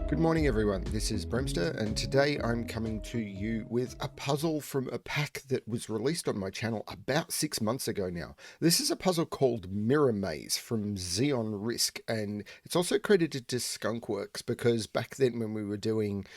Good morning everyone, this is Bremster and today I'm coming to you with a puzzle from a pack that was released on my channel about 6 months ago now. This is a puzzle called Mirror Maze from XeonRisq, and it's also credited to Skunkworks because back then when we were doing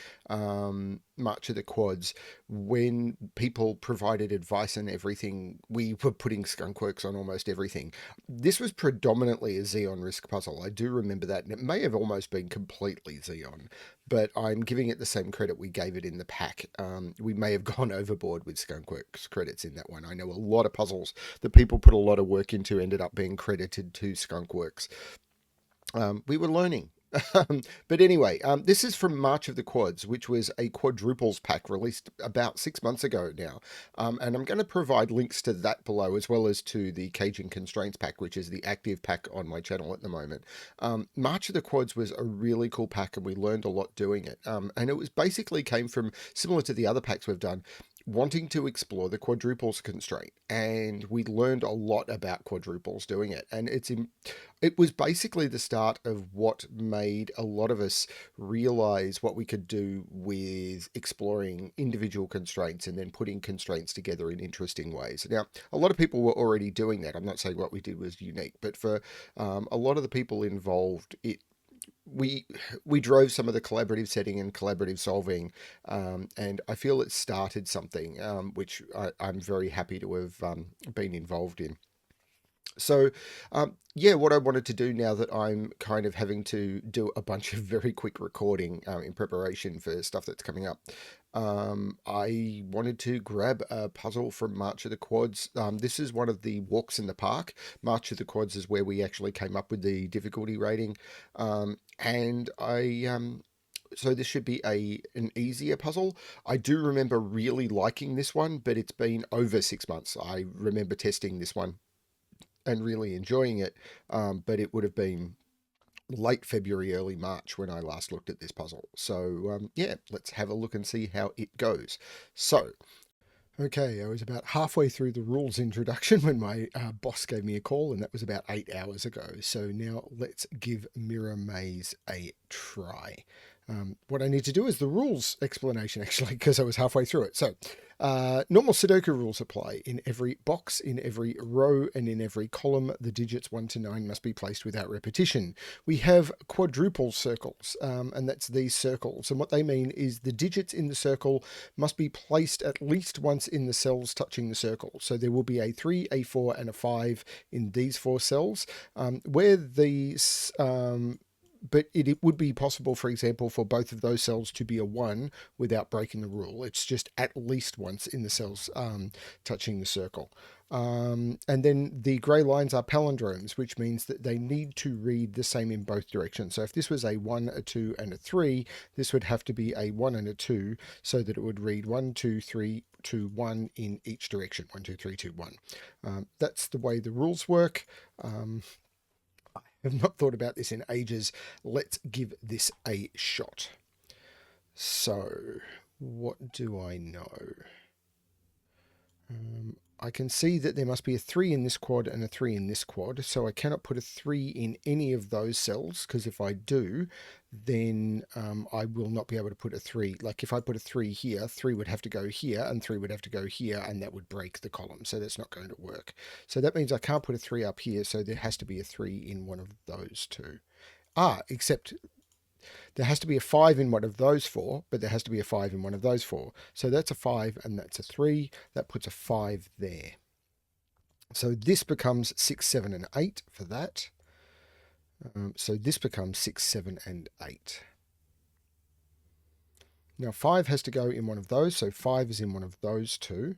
March of the Quads, when people provided advice and everything, we were putting Skunkworks on almost everything. This was predominantly a XeonRisq puzzle, I do remember that, and it may have almost been completely Xeon, but I'm giving it the same credit we gave it in the pack. We may have gone overboard with Skunkworks credits in that one. I know a lot of puzzles that people put a lot of work into ended up being credited to Skunkworks. We were learning. But anyway, this is from March of the Quads, which was a quadruples pack released about 6 months ago now. And I'm going to provide links to that below, as well as to the Caging Constraints pack, which is the active pack on my channel at the moment. March of the Quads was a really cool pack, and we learned a lot doing it. And it was basically came from, similar to the other packs we've done, wanting to explore the quadruples constraint, and we learned a lot about quadruples doing it, and it was basically the start of what made a lot of us realize what we could do with exploring individual constraints and then putting constraints together in interesting ways. Now, a lot of people were already doing that. I'm not saying what we did was unique, but for a lot of the people involved, we drove some of the collaborative setting and collaborative solving, and I feel it started something which I'm very happy to have been involved in. So, yeah, what I wanted to do now that I'm kind of having to do a bunch of very quick recording in preparation for stuff that's coming up, I wanted to grab a puzzle from March of the Quads. This is one of the walks in the park. March of the Quads is where we actually came up with the difficulty rating, and so this should be an easier puzzle. I do remember really liking this one, but it's been over 6 months. I remember testing this one and really enjoying it, but it would have been late February, early March when I last looked at this puzzle. So yeah, let's have a look and see how it goes. So, okay, I was about halfway through the rules introduction when my boss gave me a call, and that was about 8 hours ago. So now let's give Mirror Maze a try. What I need to do is the rules explanation, actually, because I was halfway through it. So, normal Sudoku rules apply. In every box, in every row, and in every column, the digits 1 to 9 must be placed without repetition. We have quadruple circles, and that's these circles. And what they mean is the digits in the circle must be placed at least once in the cells touching the circle. So there will be a 3, a 4, and a 5 in these 4 cells. Where these... but it would be possible, for example, for both of those cells to be a 1 without breaking the rule. It's just at least once in the cells touching the circle. And then the grey lines are palindromes, which means that they need to read the same in both directions. So if this was a 1, a 2, and a 3, this would have to be a 1 and a 2, so that it would read 1, 2, 3, 2, 1 in each direction. 1, 2, 3, 2, 1. That's the way the rules work. I've not thought about this in ages. Let's give this a shot. So, what do I know? I can see that there must be a 3 in this quad and a 3 in this quad, so I cannot put a 3 in any of those cells, because if I do, then I will not be able to put a 3. Like if I put a 3 here, 3 would have to go here, and 3 would have to go here, and that would break the column, so that's not going to work. So that means I can't put a 3 up here, so there has to be a 3 in one of those two. Except there has to be a 5 in one of those 4, but there has to be a 5 in one of those 4. So that's a 5 and that's a 3. That puts a 5 there. So this becomes 6, 7, and 8 for that. So this becomes 6, 7, and 8. Now 5 has to go in one of those, so 5 is in one of those two.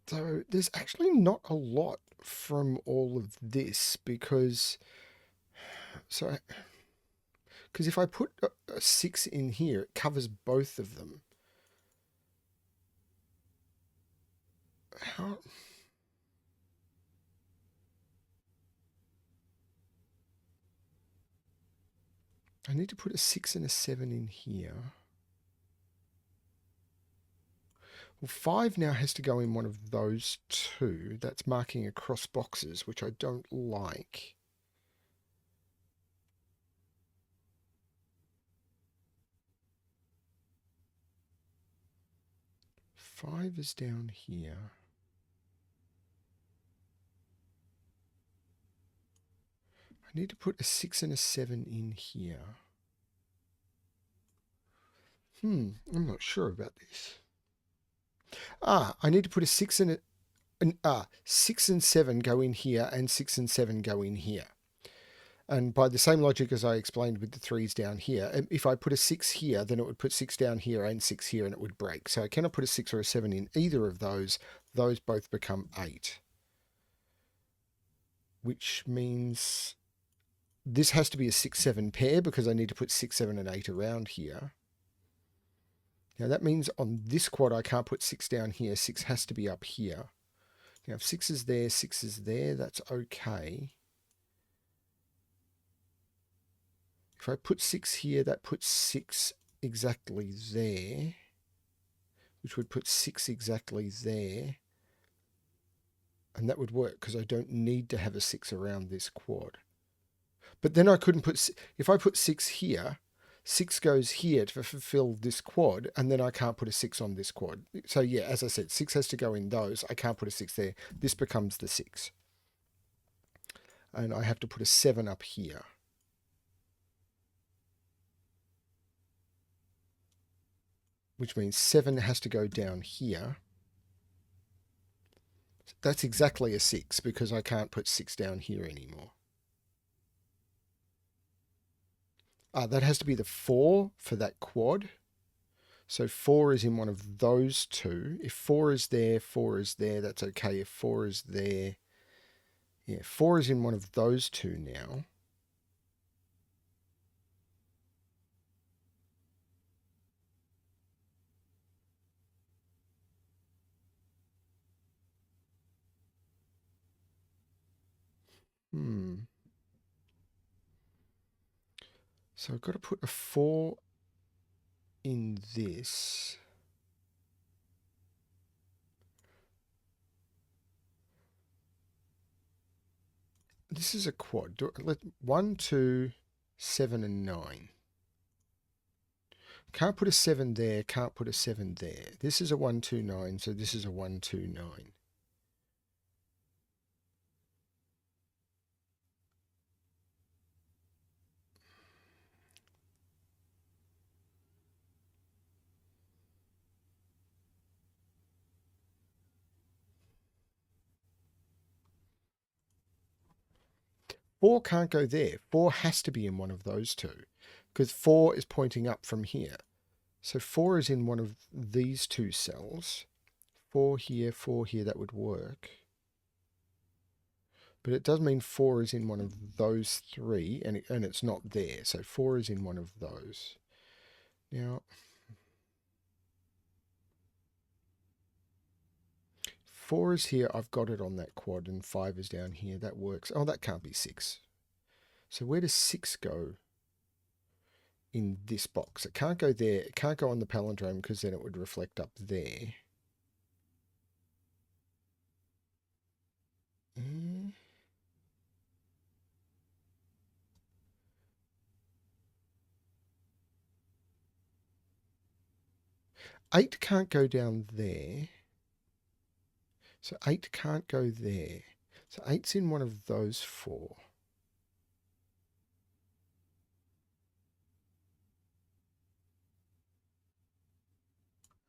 So there's actually not a lot from all of this because if I put a 6 in here, it covers both of them. How? I need to put a 6 and a 7 in here. Well, 5 now has to go in one of those two. That's marking across boxes, which I don't like. Five is down here. I need to put a 6 and a 7 in here. I'm not sure about this. I need to put a 6 and 6 and 7 go in here, and 6 and 7 go in here. And by the same logic as I explained with the 3s down here, if I put a 6 here, then it would put 6 down here and 6 here, and it would break. So I cannot put a 6 or a 7 in either of those. Those both become 8. Which means this has to be a 6-7 pair, because I need to put 6, 7, and 8 around here. Now that means on this quad I can't put 6 down here. 6 has to be up here. Now if 6 is there, 6 is there, that's okay. If I put 6 here, that puts 6 exactly there, which would put 6 exactly there. And that would work because I don't need to have a 6 around this quad. But then I couldn't put, if I put 6 here, 6 goes here to fulfill this quad, and then I can't put a 6 on this quad. So yeah, as I said, 6 has to go in those. I can't put a 6 there. This becomes the 6. And I have to put a 7 up here. Which means 7 has to go down here. That's exactly a 6 because I can't put 6 down here anymore. That has to be the 4 for that quad. So 4 is in one of those two. If 4 is there, 4 is there, that's okay. If 4 is there, yeah, 4 is in one of those two now. So I've got to put a 4 in this. This is a quad. 1, 2, 7, and 9. Can't put a 7 there, can't put a 7 there. This is a 1, 2, 9, so this is a 1, 2, 9. Four can't go there. 4 has to be in one of those two because 4 is pointing up from here. So 4 is in one of these two cells. 4 here, that would work. But it does mean 4 is in one of those three, and it's not there. So 4 is in one of those. Now, 4 is here. I've got it on that quad, and 5 is down here. That works. Oh, that can't be 6. So where does 6 go in this box? It can't go there. It can't go on the palindrome because then it would reflect up there. 8 can't go down there. So 8 can't go there. So 8's in one of those 4.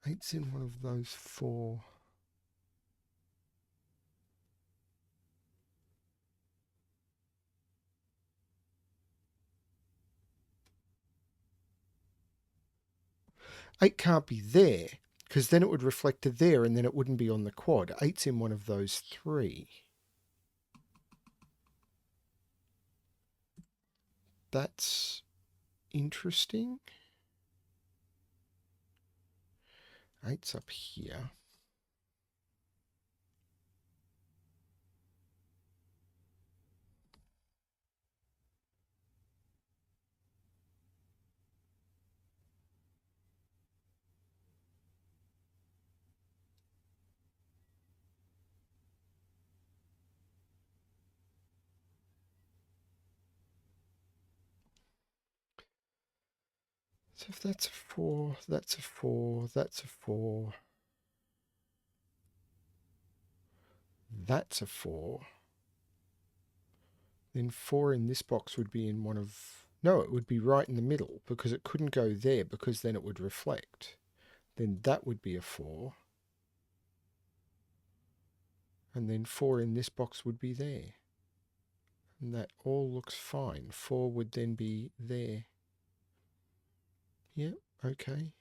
Eight's in one of those 4. Eight can't be there because then it would reflect to there and then it wouldn't be on the quad. 8's in one of those 3. That's interesting. 8's up here. So if that's a 4, that's a 4, that's a 4, that's a 4, then 4 in this box would be in one of... No, it would be right in the middle because it couldn't go there because then it would reflect. Then that would be a 4. And then 4 in this box would be there. And that all looks fine. 4 would then be there. Yep, okay.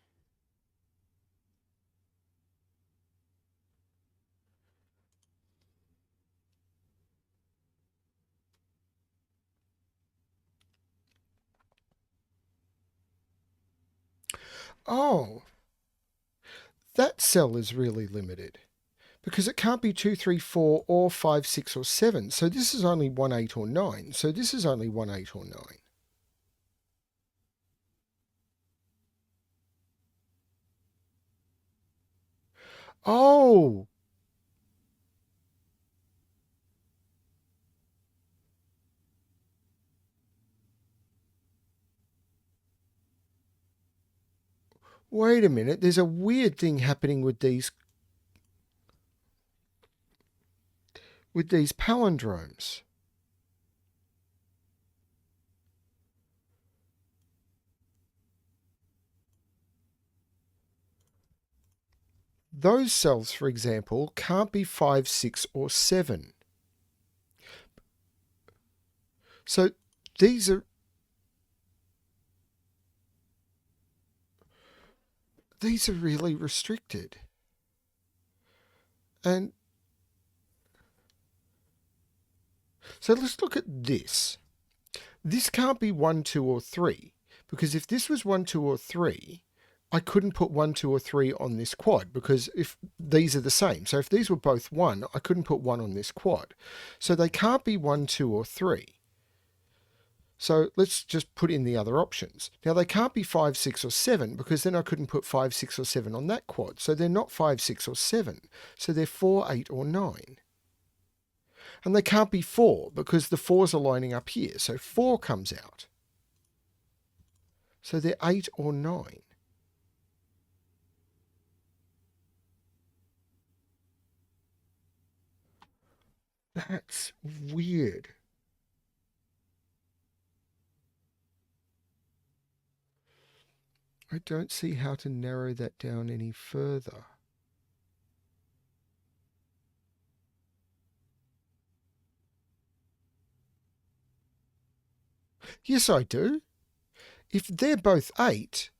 Oh, that cell is really limited because it can't be 2, 3, 4 or 5, 6 or 7. So this is only 1, 8 or 9. So this is only 1, 8 or 9. Oh, wait a minute. There's a weird thing happening with these palindromes. Those cells, for example, can't be 5, 6 or 7. So these are really restricted. And so let's look at this. This can't be 1, 2 or 3 because if this was 1, 2 or 3, I couldn't put 1, 2 or 3 on this quad because if these are the same. So if these were both 1, I couldn't put 1 on this quad. So they can't be 1, 2 or 3. So let's just put in the other options. Now they can't be 5, 6 or 7 because then I couldn't put 5, 6 or 7 on that quad. So they're not 5, 6 or 7. So they're 4, 8 or 9. And they can't be 4 because the 4s are lining up here. So 4 comes out. So they're 8 or 9. That's weird. I don't see how to narrow that down any further. Yes, I do. If they're both 8,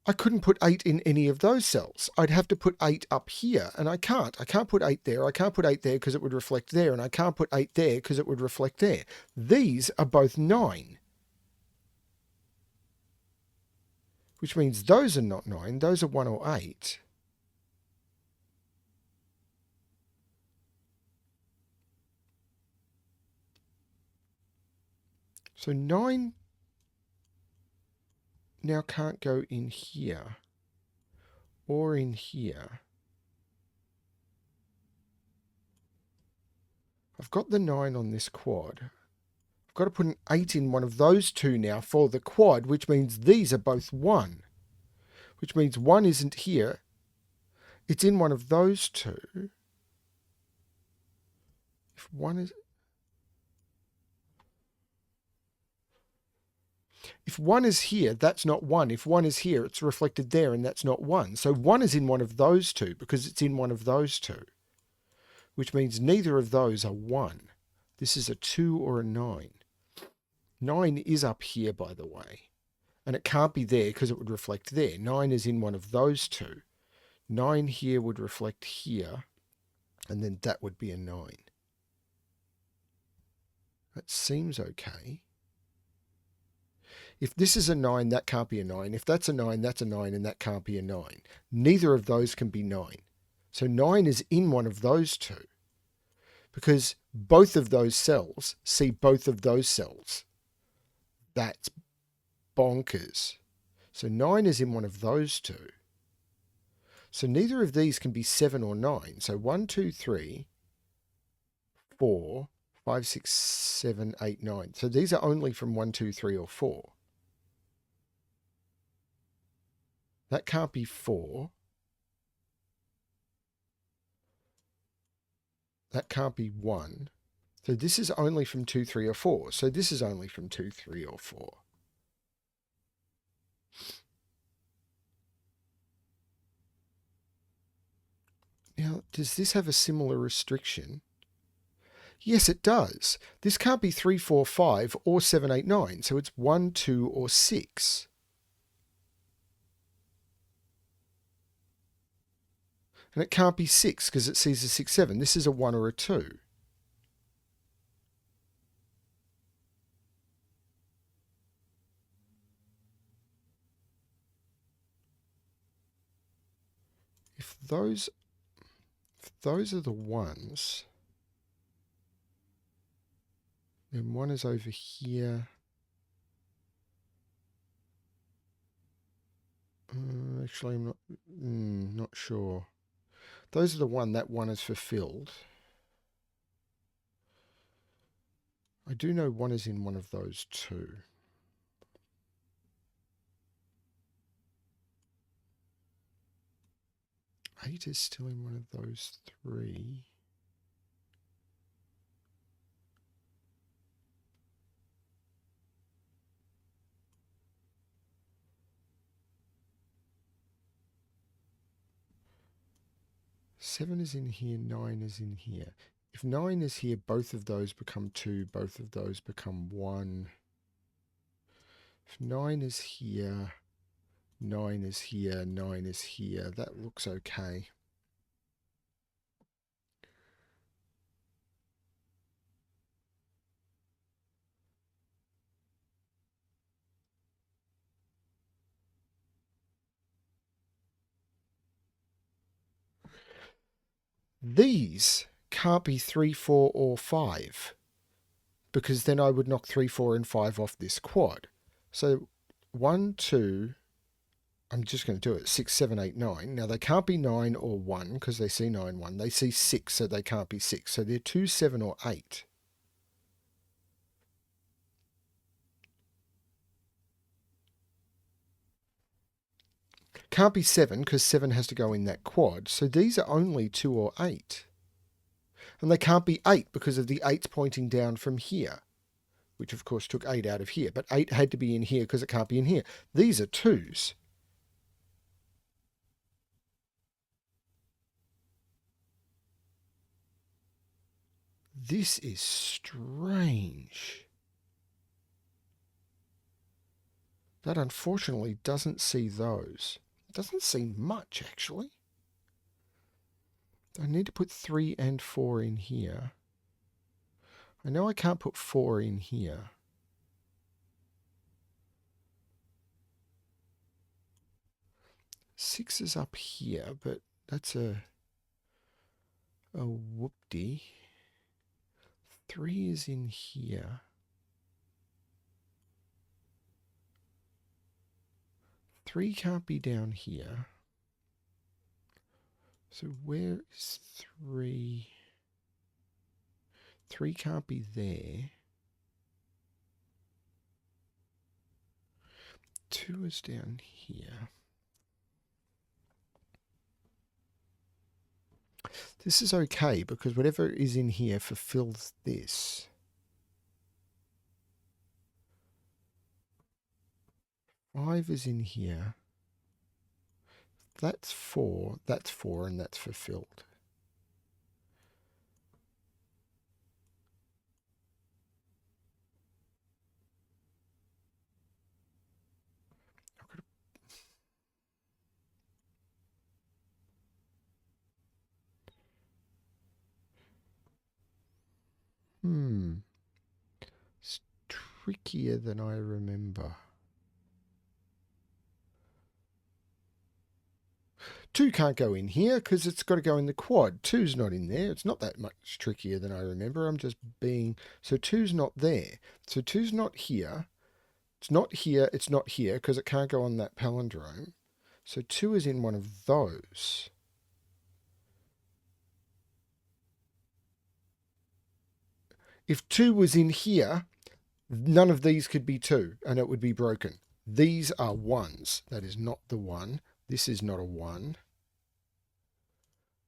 I couldn't put 8 in any of those cells. I'd have to put 8 up here, and I can't. I can't put 8 there. I can't put 8 there because it would reflect there, and I can't put 8 there because it would reflect there. These are both 9. Which means those are not 9. Those are 1 or 8. So 9 now can't go in here or in here. I've got the 9 on this quad. I've got to put an 8 in one of those two now for the quad, which means these are both 1. Which means 1 isn't here. It's in one of those two. If 1 is... If 1 is here, that's not 1. If 1 is here, it's reflected there, and that's not 1. So 1 is in one of those two because it's in one of those two, which means neither of those are 1. This is a 2 or a 9. 9 is up here, by the way, and it can't be there because it would reflect there. 9 is in one of those two. 9 here would reflect here, and then that would be a 9. That seems okay. If this is a 9, that can't be a 9. If that's a 9, that's a 9, and that can't be a 9. Neither of those can be 9. So 9 is in one of those two because both of those cells see both of those cells. That's bonkers. So 9 is in one of those two. So neither of these can be 7 or 9. So 1, 2, 3, 4, 5, 6, 7, 8, 9. So these are only from 1, 2, 3, or 4. That can't be 4. That can't be 1. So this is only from 2, 3, or 4. So this is only from 2, 3, or 4. Now, does this have a similar restriction? Yes, it does. This can't be 3, 4, 5, or 7, 8, 9. So it's 1, 2, or 6. And it can't be 6 because it sees a 6, 7. This is a 1 or a 2. If those are the ones, then 1 is over here. Actually, I'm not sure. Those are the one. That 1 is fulfilled. I do know 1 is in one of those 2. Eight is still in one of those 3. Seven is in here, 9 is in here. If 9 is here, both of those become 2, both of those become 1. If 9 is here, 9 is here, 9 is here, that looks okay. These can't be 3, 4, or 5, because then I would knock 3, 4, and 5 off this quad. So 1, 2, I'm just going to do it, 6, 7, 8, 9. Now they can't be 9 or 1 because they see 9, 1. They see 6, so they can't be 6. So they're 2, 7, or 8. Can't be 7 because 7 has to go in that quad. So these are only 2 or 8. And they can't be 8 because of the 8's pointing down from here, which of course took 8 out of here. But 8 had to be in here because it can't be in here. These are 2's. This is strange. That unfortunately doesn't see those. It doesn't see much, actually. I need to put 3 and 4 in here. I know I can't put 4 in here. Six is up here, but that's a whoop-de. 3 is in here. 3 can't be down here. So where is 3? 3 can't be there. 2 is down here. This is okay because whatever is in here fulfills this. 5 is in here. That's 4, and that's fulfilled. It's trickier than I remember. 2 can't go in here because it's got to go in the quad. 2's not in there. It's not that much trickier than I remember. I'm just being... So 2's not there. So 2's not here. It's not here. It's not here because it can't go on that palindrome. So 2 is in one of those. If 2 was in here, none of these could be 2 and it would be broken. These are 1s. That is not the 1. This is not a 1.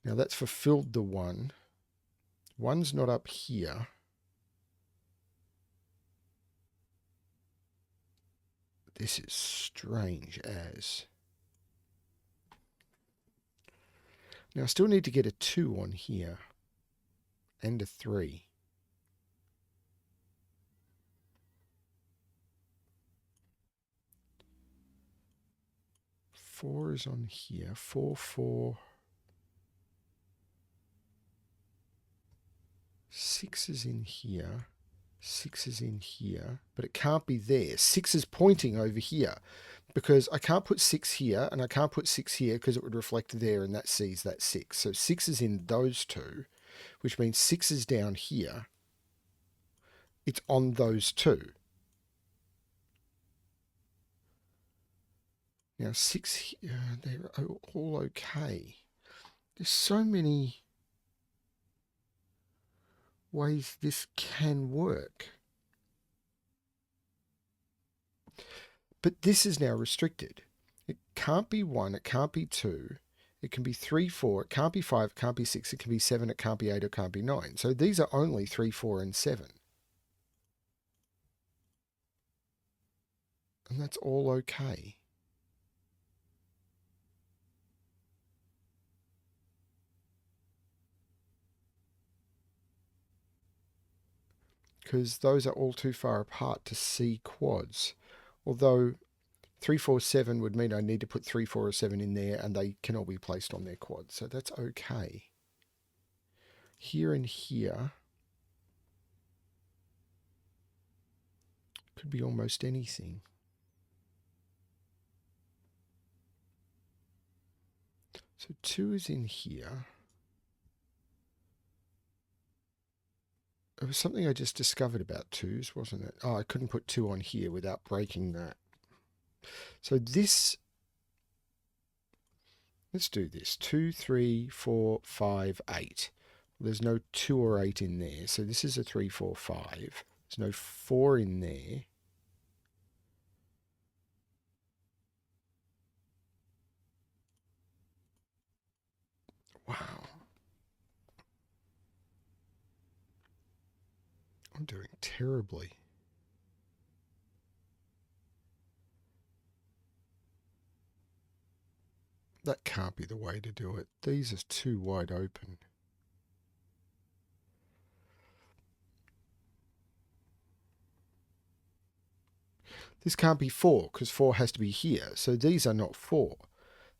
Now that's fulfilled the 1. 1's not up here. This is strange as. Now I still need to get a 2 on here. And a 3. 4 is on here. 4, 4. 6 is in here. 6 is in here. But it can't be there. 6 is pointing over here. Because I can't put 6 here, and I can't put 6 here because it would reflect there, and that sees that 6. So 6 is in those two, which means 6 is down here. It's on those two. Now 6 here, they're all okay. There's so many ways this can work. But this is now restricted. It can't be 1, it can't be 2, it can be 3, 4, it can't be 5, it can't be 6, it can be 7, it can't be 8, it can't be 9. So these are only 3, 4, and 7. And that's all okay. Because those are all too far apart to see quads. Although 3, 4, 7 would mean I need to put 3, 4, or 7 in there, and they cannot be placed on their quads. So that's okay. Here and here could be almost anything. So 2 is in here. It was something I just discovered about 2s, wasn't it? Oh, I couldn't put 2 on here without breaking that. So this, let's do this. 2, 3, 4, 5, 8. There's no 2 or 8 in there. So this is a 3, 4, 5. There's no 4 in there. Wow. I'm doing terribly. That can't be the way to do it. These are too wide open. This can't be 4 because 4 has to be here. So these are not 4.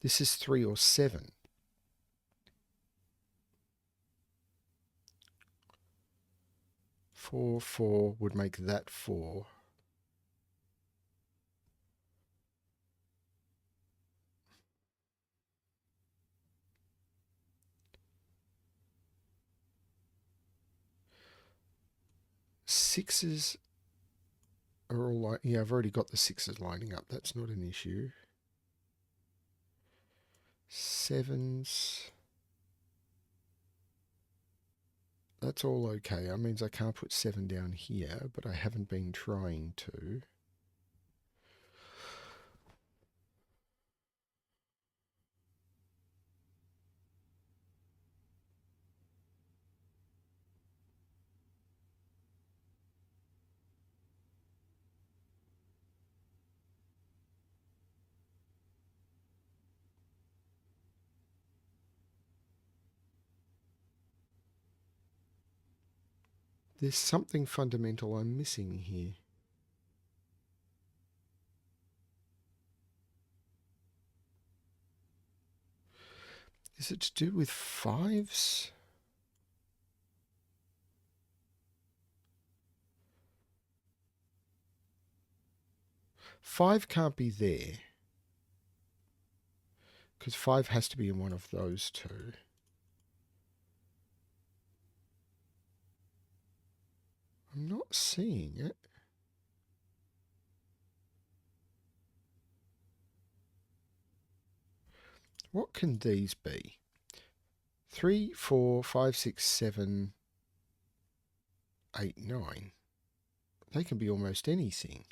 This is 3 or 7. Four, 4 would make that 4. Sixes are all like, yeah, I've already got the 6s lining up. That's not an issue. 7s. That's all okay. That means I can't put 7 down here, but I haven't been trying to. There's something fundamental I'm missing here. Is it to do with 5s? 5 can't be there. Because 5 has to be in one of those two. I'm not seeing it. What can these be? 3, 4, 5, 6, 7, 8, 9. They can be almost anything.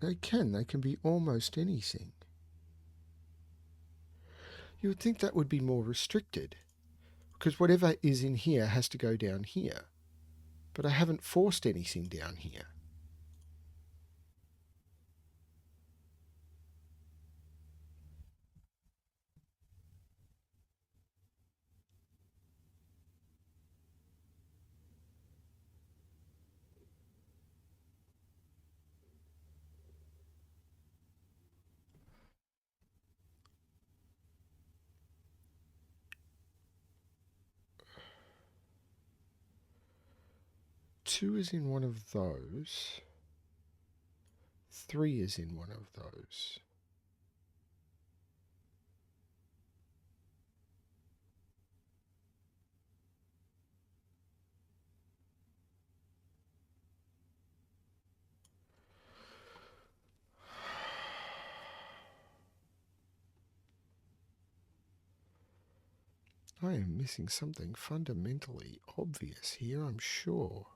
They can be almost anything. You would think that would be more restricted, because whatever is in here has to go down here. But I haven't forced anything down here. Two is in one of those. 3 is in one of those. I am missing something fundamentally obvious here, I'm sure.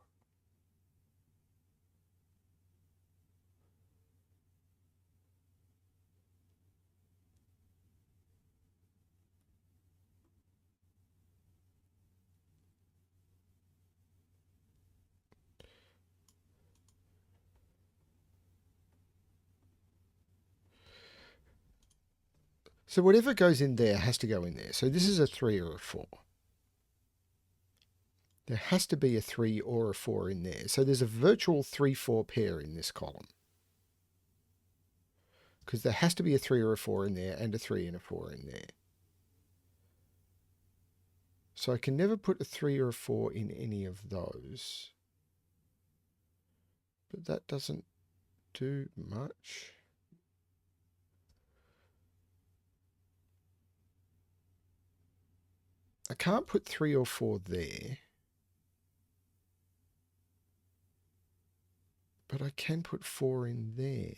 So whatever goes in there has to go in there. So this is a 3 or a 4. There has to be a 3 or a 4 in there. So there's a virtual 3-4 pair in this column. Because there has to be a 3 or a 4 in there and a 3 and a 4 in there. So I can never put a 3 or a 4 in any of those. But that doesn't do much. I can't put 3 or 4 there. But I can put 4 in there.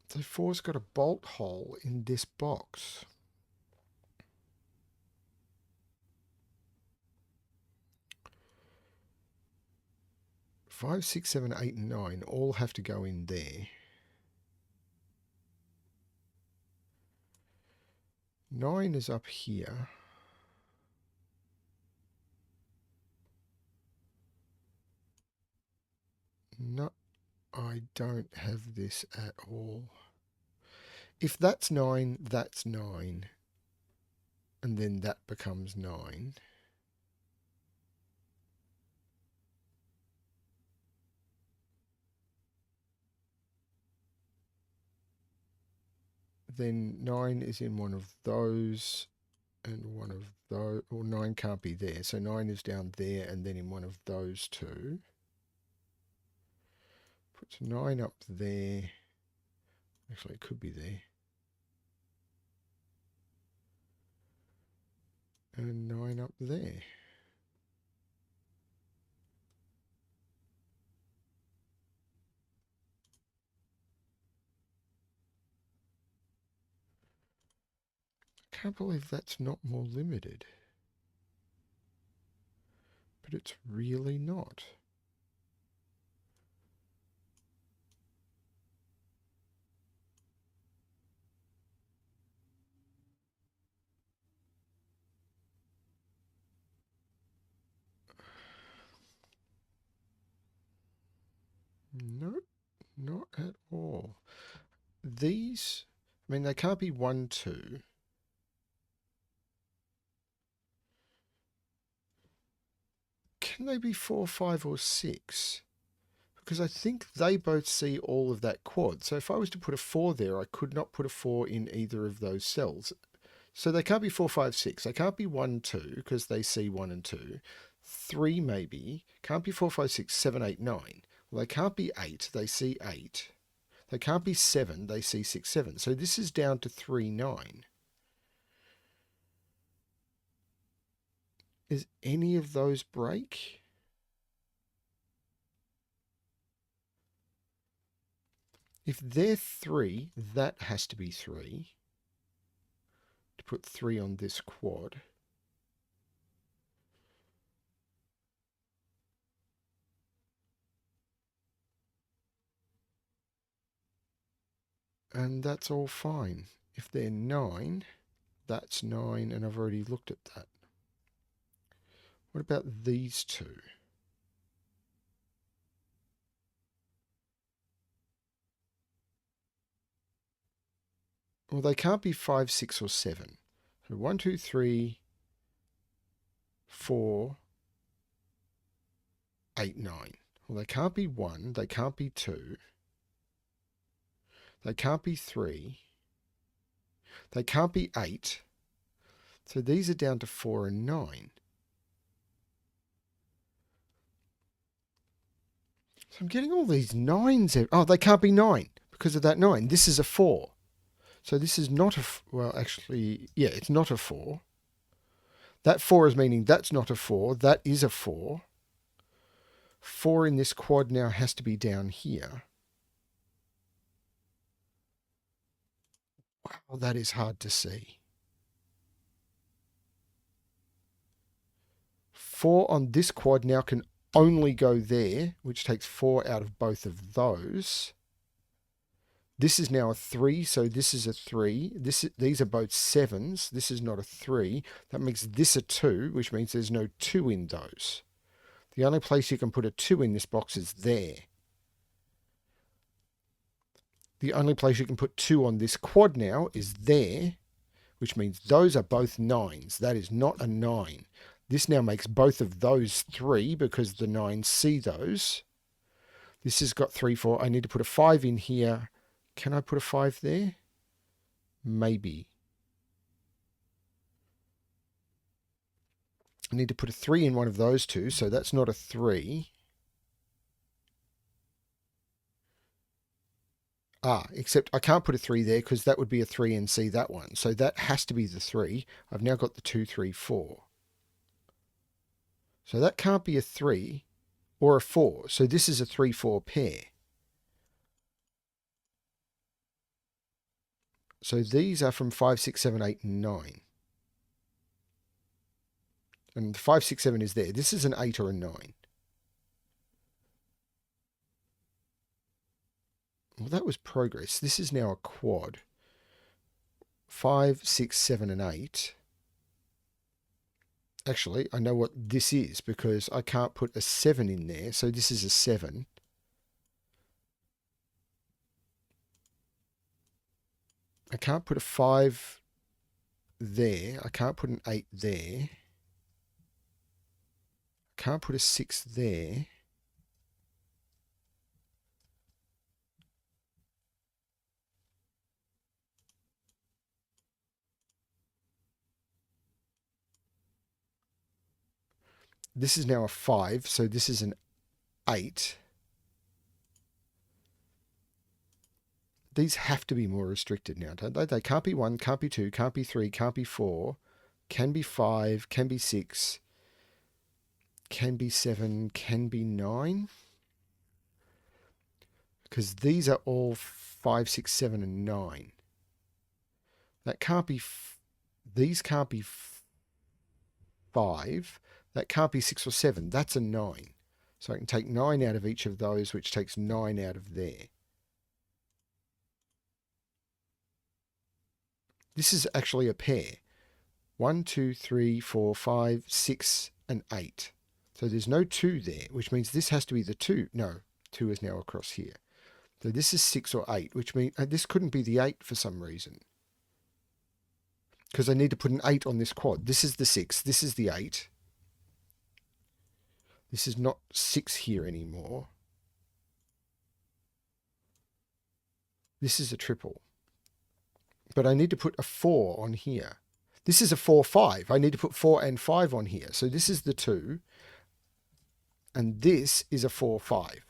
So 4's got a bolt hole in this box. Five, 6, 7, 8, and 9 all have to go in there. 9 is up here. No, I don't have this at all. If that's 9, that's 9. And then that becomes 9. Then 9 is in one of those and one of those. Or 9 can't be there. So 9 is down there and then in one of those two. Puts 9 up there. Actually, it could be there. And 9 up there. I can't believe that's not more limited. But it's really not. Nope, not at all. These, I mean, they can't be 1, 2. Can they be 4, 5, or 6? Because I think they both see all of that quad. So if I was to put a 4 there, I could not put a 4 in either of those cells. So they can't be 4, 5, 6. They can't be 1, 2 because they see 1 and 2. 3 maybe. Can't be 4, 5, 6, 7, 8, 9. Well, they can't be 8. They see 8. They can't be 7. They see 6, 7. So this is down to 3, 9. Is any of those break? If they're 3, that has to be 3. To put 3 on this quad. And that's all fine. If they're 9, that's 9, and I've already looked at that. What about these two? Well, they can't be 5, 6, or 7. So 1, 2, 3, 4, 8, 9. Well, they can't be 1. They can't be 2. They can't be 3. They can't be 8. So these are down to 4 and 9. So I'm getting all these 9s. Oh, they can't be 9 because of that 9. This is a 4. So this is not a... Well, actually, yeah, it's not a 4. That 4 is meaning that's not a 4. That is a 4. 4 in this quad now has to be down here. Wow, that is hard to see. 4 on this quad now can only go there, which takes 4 out of both of those. This is now a 3, so this is a 3. These are both 7s. This is not a 3. That makes this a 2, which means there's no 2 in those. The only place you can put a 2 in this box is there. The only place you can put 2 on this quad now is there, which means those are both 9s. That is not a 9. This now makes both of those 3 because the 9s see those. This has got 3, 4. I need to put a 5 in here. Can I put a 5 there? Maybe. I need to put a 3 in one of those two, so that's not a 3. Except I can't put a 3 there because that would be a 3 and see that one. So that has to be the 3. I've now got the 2, 3, 4. So that can't be a 3 or a 4. So this is a 3, 4 pair. So these are from 5, 6, 7, 8, and 9. And 5, 6, 7 is there. This is an 8 or a 9. Well, that was progress. This is now a quad. 5, 6, 7, and 8. Actually, I know what this is because I can't put a 7 in there. So this is a 7. I can't put a 5 there. I can't put an 8 there. I can't put a 6 there. This is now a 5, so this is an 8. These have to be more restricted now, don't they? They can't be 1, can't be 2, can't be 3, can't be 4, can be 5, can be 6, can be 7, can be 9. Because these are all 5, 6, 7, and 9. That can't be... These can't be 5. That can't be 6 or 7. That's a 9. So I can take 9 out of each of those, which takes 9 out of there. This is actually a pair. 1, 2, 3, 4, 5, 6, and 8. So there's no 2 there, which means this has to be the 2. No, 2 is now across here. So this is 6 or 8, which means this couldn't be the 8 for some reason. Because I need to put an 8 on this quad. This is the 6. This is the 8. This is not 6 here anymore. This is a triple. But I need to put a 4 on here. This is a 4, 5. I need to put 4 and 5 on here. So this is the 2. And this is a 4, 5.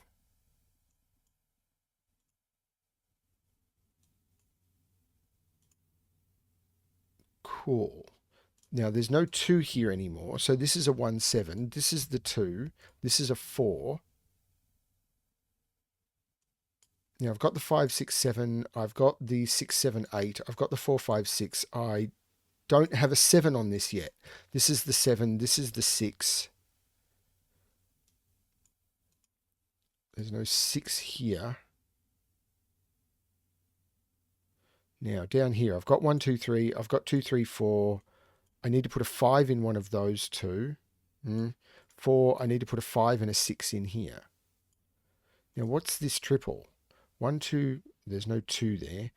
Cool. Now there's no 2 here anymore. So this is a 1, 7. This is the 2. This is a 4. Now I've got the 5, 6, 7. I've got the 6, 7, 8. I've got the 4, 5, 6. I don't have a 7 on this yet. This is the 7. This is the 6. There's no 6 here. Now down here, I've got 1, 2, 3. I've got 2, 3, 4. I need to put a 5 in one of those two. 4, I need to put a 5 and a 6 in here. Now, what's this triple? 1, 2, there's no 2 there.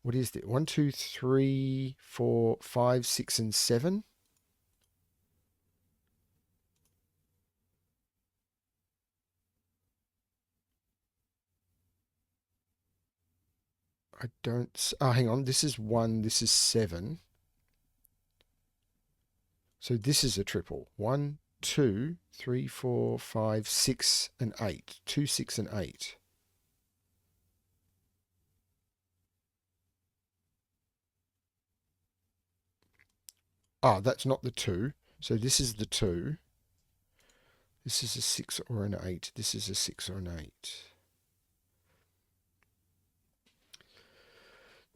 What is it? 1, 2, 3, 4, 5, 6, and 7. I don't... Oh, hang on. This is 1. This is 7. So this is a triple. 1, 2, 3, 4, 5, 6, and 8. 2, 6, and 8. Ah, that's not the 2. So this is the 2. This is a 6 or an 8. This is a 6 or an 8.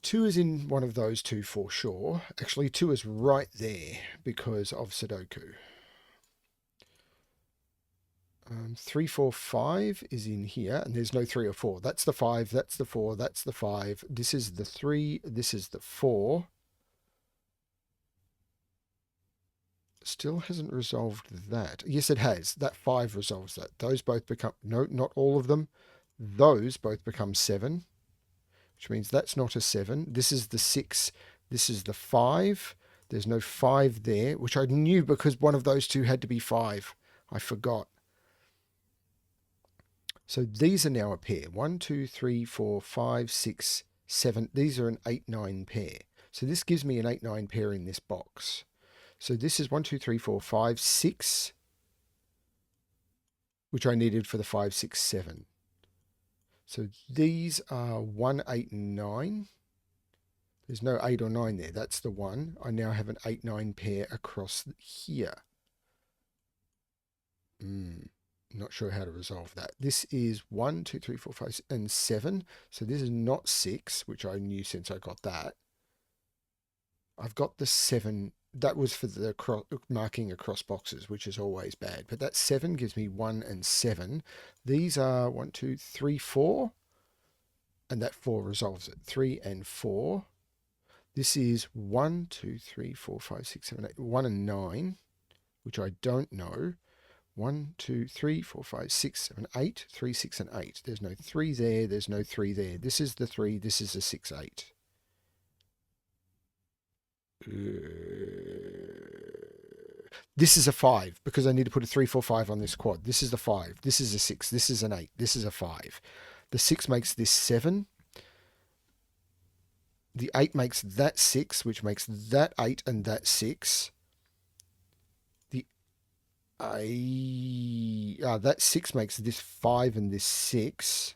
2 is in one of those two for sure. Actually, 2 is right there because of Sudoku. 3, 4, 5 is in here, and there's no 3 or 4. That's the 5, that's the 4, that's the 5. This is the 3, this is the 4. Still hasn't resolved that. Yes, it has. That 5 resolves that. Those both become... No, not all of them. Those both become 7, which means that's not a 7. This is the 6. This is the 5. There's no 5 there, which I knew because one of those two had to be 5. I forgot. So these are now a pair. 1, 2, 3, 4, 5, 6, 7. These are an 8, 9 pair. So this gives me an 8, 9 pair in this box. So this is 1, 2, 3, 4, 5, 6, which I needed for the 5, 6, 7. So these are 1, 8, and 9. There's no 8 or 9 there. That's the 1. I now have an 8, 9 pair across here. Not sure how to resolve that. This is 1, 2, 3, 4, 5, and 7. So this is not 6, which I knew since I got that. I've got the 7. That was for the marking across boxes, which is always bad. But that 7 gives me 1 and 7. These are 1, 2, 3, 4. And that 4 resolves it. 3 and 4. This is 1, 2, 3, 4, 5, 6, 7, 8. 1 and 9, which I don't know. 1, 2, 3, 4, 5, 6, 7, 8. 3, 6, and 8. There's no 3 there. There's no 3 there. This is the 3. This is a 6, 8. This is a 5 because I need to put a 3, 4, 5 on this quad. This is the 5. This is a 6. This is an 8. This is a 5. The 6 makes this 7. The 8 makes that 6, which makes that 8 and that 6. That 6 makes this 5 and this 6.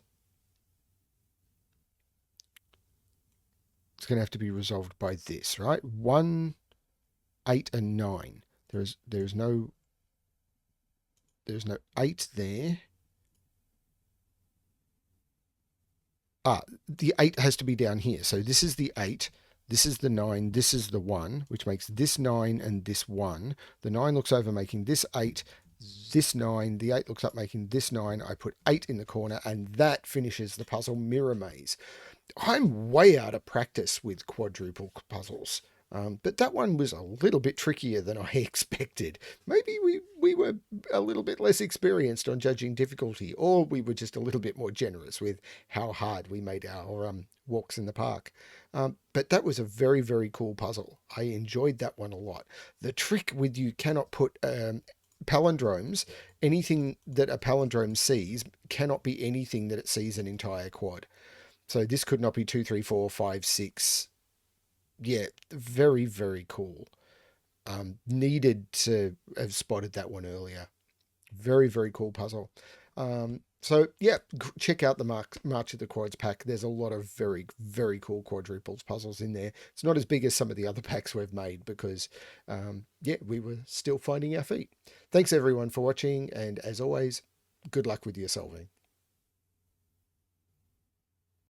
It's going to have to be resolved by this, right? 1, 8, and 9. There's no 8 there. The 8 has to be down here. So this is the 8. This is the 9, this is the 1, which makes this 9 and this 1. The 9 looks over making this 8, this 9. The 8 looks up making this 9. I put 8 in the corner, and that finishes the puzzle Mirror Maze. I'm way out of practice with quadruple puzzles, but that one was a little bit trickier than I expected. Maybe we were a little bit less experienced on judging difficulty, or we were just a little bit more generous with how hard we made our walks in the park. But that was a very, very cool puzzle. I enjoyed that one a lot. The trick with you cannot put palindromes, anything that a palindrome sees cannot be anything that it sees an entire quad. So this could not be 2, 3, 4, 5, 6. Yeah, very, very cool. Needed to have spotted that one earlier. Very, very cool puzzle. So yeah, check out the March of the Quads pack. There's a lot of very, very cool quadruples puzzles in there. It's not as big as some of the other packs we've made because, yeah, we were still finding our feet. Thanks everyone for watching, and as always, good luck with your solving.